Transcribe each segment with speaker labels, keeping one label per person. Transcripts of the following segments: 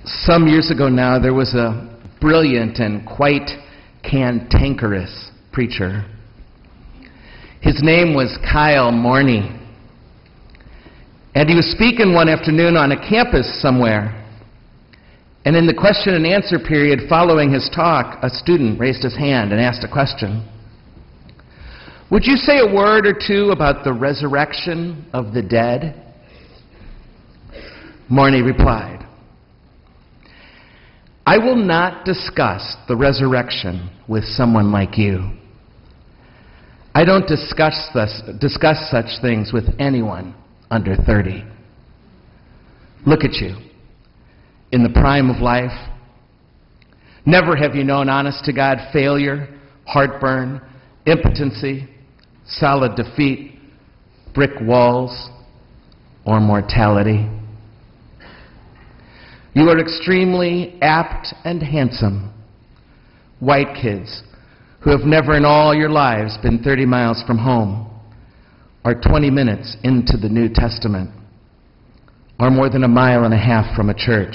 Speaker 1: Some years ago now, there was a brilliant and quite cantankerous preacher. His name was Kyle Morney. And he was speaking one afternoon on a campus somewhere. And in the question and answer period following his talk, a student raised his hand and asked a question. Would you say a word or two about the resurrection of the dead? Morney replied, I will not discuss the resurrection with someone like you. I don't discuss such things with anyone under 30. Look at you, in the prime of life. Never have you known honest-to-God failure, heartburn, impotency, solid defeat, brick walls, or mortality. You are extremely apt and handsome. White kids who have never in all your lives been 30 miles from home, or 20 minutes into the New Testament, or more than a mile and a half from a church,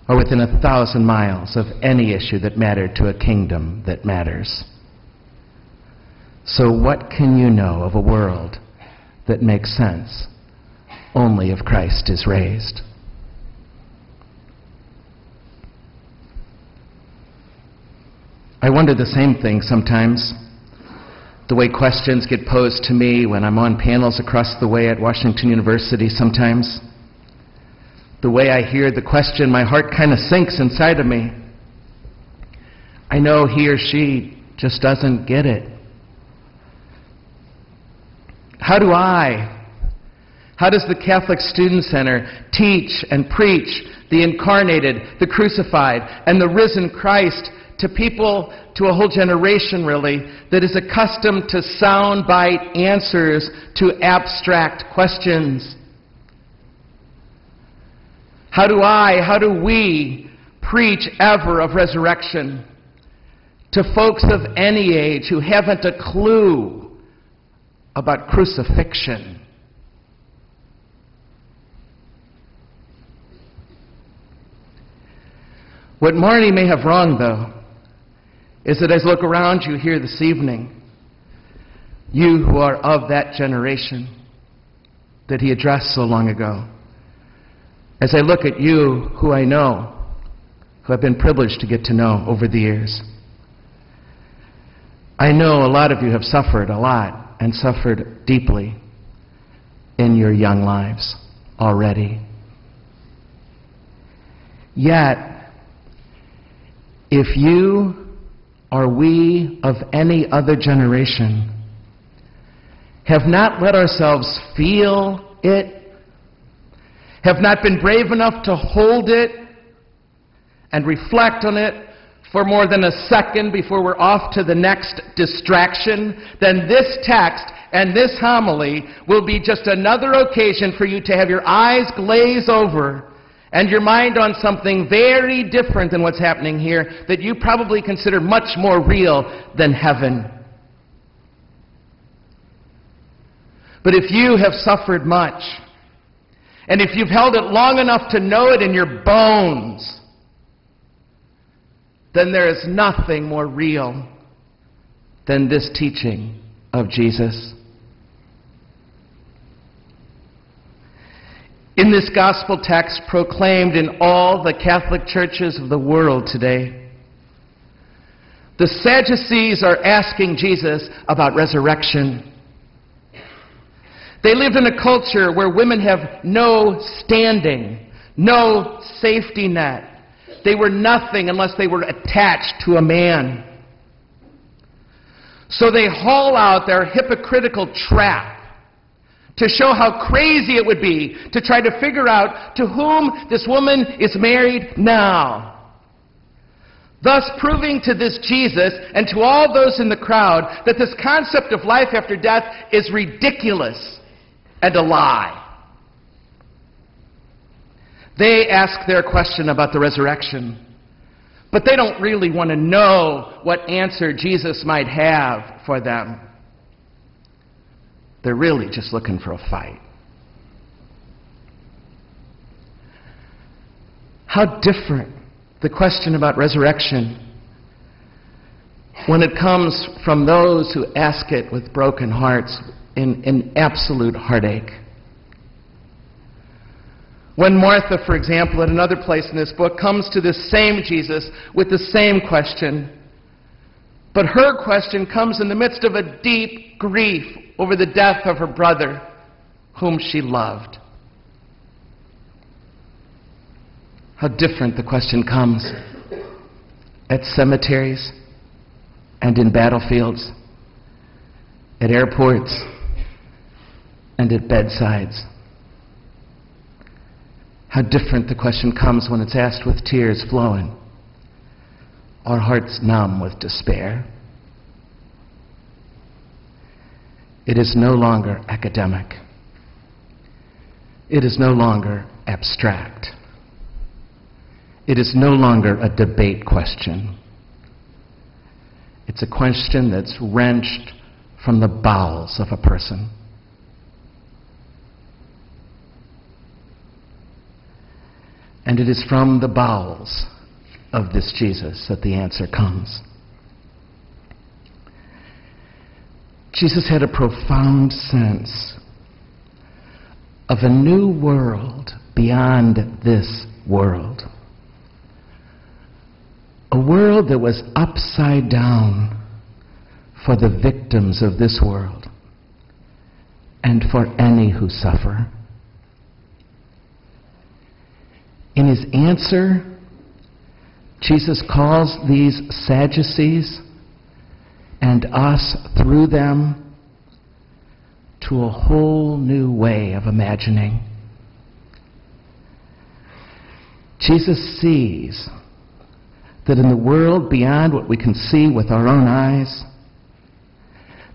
Speaker 1: or within 1,000 miles of any issue that mattered to a kingdom that matters. So what can you know of a world that makes sense only if Christ is raised? I wonder the same thing sometimes. The way questions get posed to me when I'm on panels across the way at Washington University sometimes. The way I hear the question, my heart kind of sinks inside of me. I know he or she just doesn't get it. How does the Catholic Student Center teach and preach the incarnated, the crucified, and the risen Christ to people, to a whole generation really, that is accustomed to soundbite answers to abstract questions? How do we preach ever of resurrection to folks of any age who haven't a clue about crucifixion? What Marnie may have wrong, though, is that as I look around you here this evening, you who are of that generation that he addressed so long ago, as I look at you who I know, who I've been privileged to get to know over the years, I know a lot of you have suffered a lot and suffered deeply in your young lives already. Yet, if you or we of any other generation have not let ourselves feel it, have not been brave enough to hold it and reflect on it for more than a second before we're off to the next distraction, then this text and this homily will be just another occasion for you to have your eyes glaze over and your mind on something very different than what's happening here that you probably consider much more real than heaven. But if you have suffered much, and if you've held it long enough to know it in your bones, then there is nothing more real than this teaching of Jesus. In this gospel text proclaimed in all the Catholic churches of the world today, the Sadducees are asking Jesus about resurrection. They lived in a culture where women have no standing, no safety net. They were nothing unless they were attached to a man. So they haul out their hypocritical trap to show how crazy it would be to try to figure out to whom this woman is married now. Thus proving to this Jesus and to all those in the crowd that this concept of life after death is ridiculous and a lie. They ask their question about the resurrection, but they don't really want to know what answer Jesus might have for them. They're really just looking for a fight. How different the question about resurrection when it comes from those who ask it with broken hearts in absolute heartache. When Martha, for example, at another place in this book, comes to this same Jesus with the same question, but her question comes in the midst of a deep grief over the death of her brother, whom she loved. How different the question comes at cemeteries and in battlefields, at airports and at bedsides. How different the question comes when it's asked with tears flowing, our hearts numb with despair. It is no longer academic. It is no longer abstract. It is no longer a debate question. It's a question that's wrenched from the bowels of a person. And it is from the bowels of this Jesus that the answer comes. Jesus had a profound sense of a new world beyond this world. A world that was upside down for the victims of this world and for any who suffer. In his answer, Jesus calls these Sadducees and us through them to a whole new way of imagining. Jesus sees that in the world beyond what we can see with our own eyes,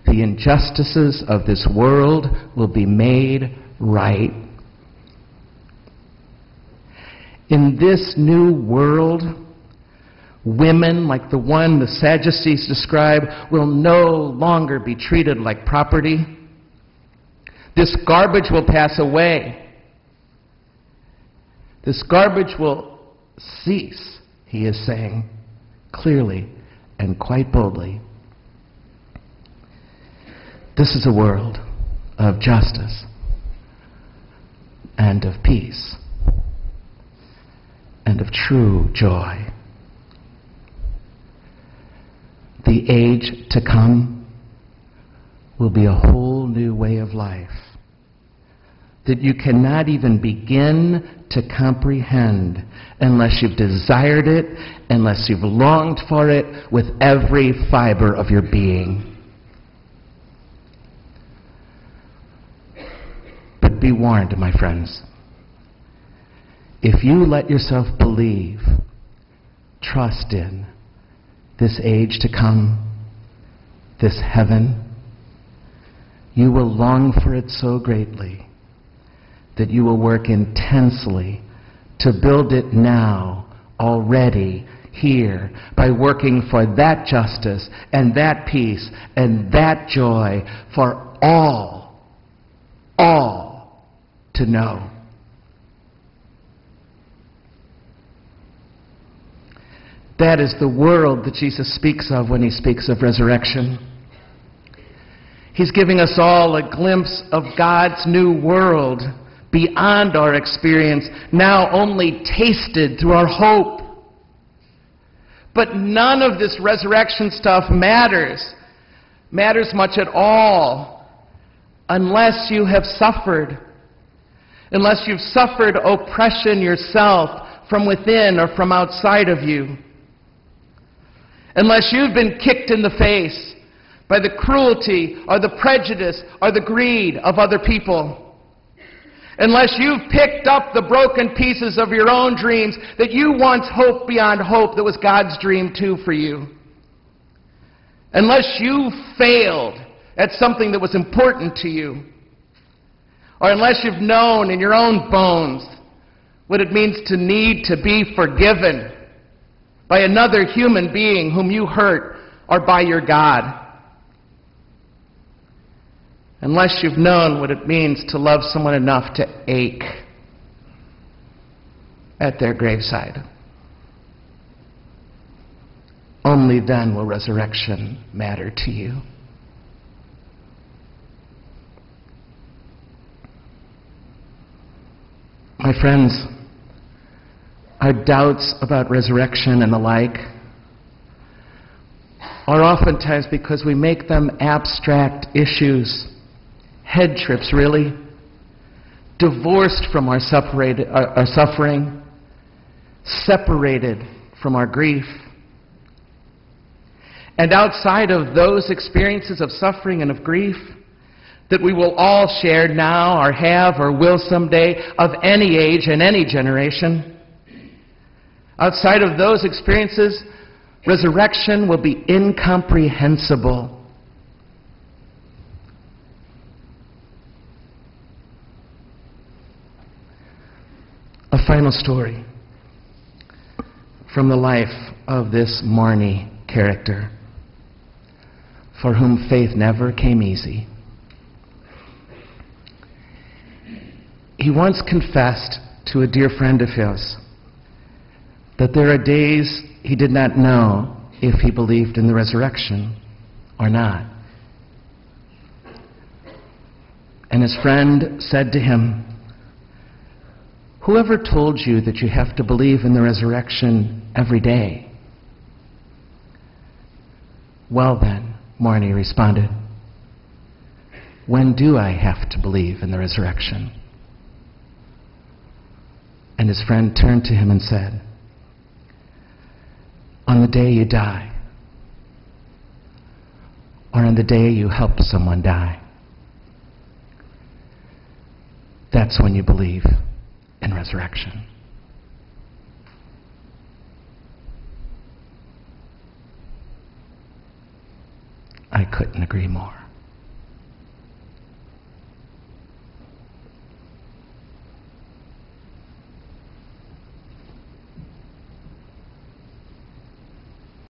Speaker 1: the injustices of this world will be made right. In this new world, women like the one the Sadducees describe will no longer be treated like property. This garbage will pass away. This garbage will cease, he is saying, clearly and quite boldly. This is a world of justice and of peace and of true joy. The age to come will be a whole new way of life that you cannot even begin to comprehend unless you've desired it, unless you've longed for it with every fiber of your being. But be warned, my friends. If you let yourself believe, trust in this age to come, this heaven, you will long for it so greatly that you will work intensely to build it now, already, here, by working for that justice and that peace and that joy for all to know. That is the world that Jesus speaks of when he speaks of resurrection. He's giving us all a glimpse of God's new world beyond our experience, now only tasted through our hope. But none of this resurrection stuff matters much at all, unless you have suffered. Unless you've suffered oppression yourself from within or from outside of you. Unless you've been kicked in the face by the cruelty or the prejudice or the greed of other people. Unless you've picked up the broken pieces of your own dreams that you once hoped beyond hope that was God's dream too for you. Unless you failed at something that was important to you. Or unless you've known in your own bones what it means to need to be forgiven by another human being whom you hurt, or by your God. Unless you've known what it means to love someone enough to ache at their graveside. Only then will resurrection matter to you. My friends, our doubts about resurrection and the like are oftentimes because we make them abstract issues, head trips really, divorced from our suffering, separated from our grief. And outside of those experiences of suffering and of grief that we will all share now or have or will someday, of any age and any generation, outside of those experiences, resurrection will be incomprehensible. A final story from the life of this Marnie character, for whom faith never came easy. He once confessed to a dear friend of his that there are days he did not know if he believed in the resurrection or not. And his friend said to him, "Whoever told you that you have to believe in the resurrection every day?" "Well then," Marnie responded, "when do I have to believe in the resurrection?" And his friend turned to him and said, "On the day you die, or on the day you help someone die. That's when you believe in resurrection." I couldn't agree more.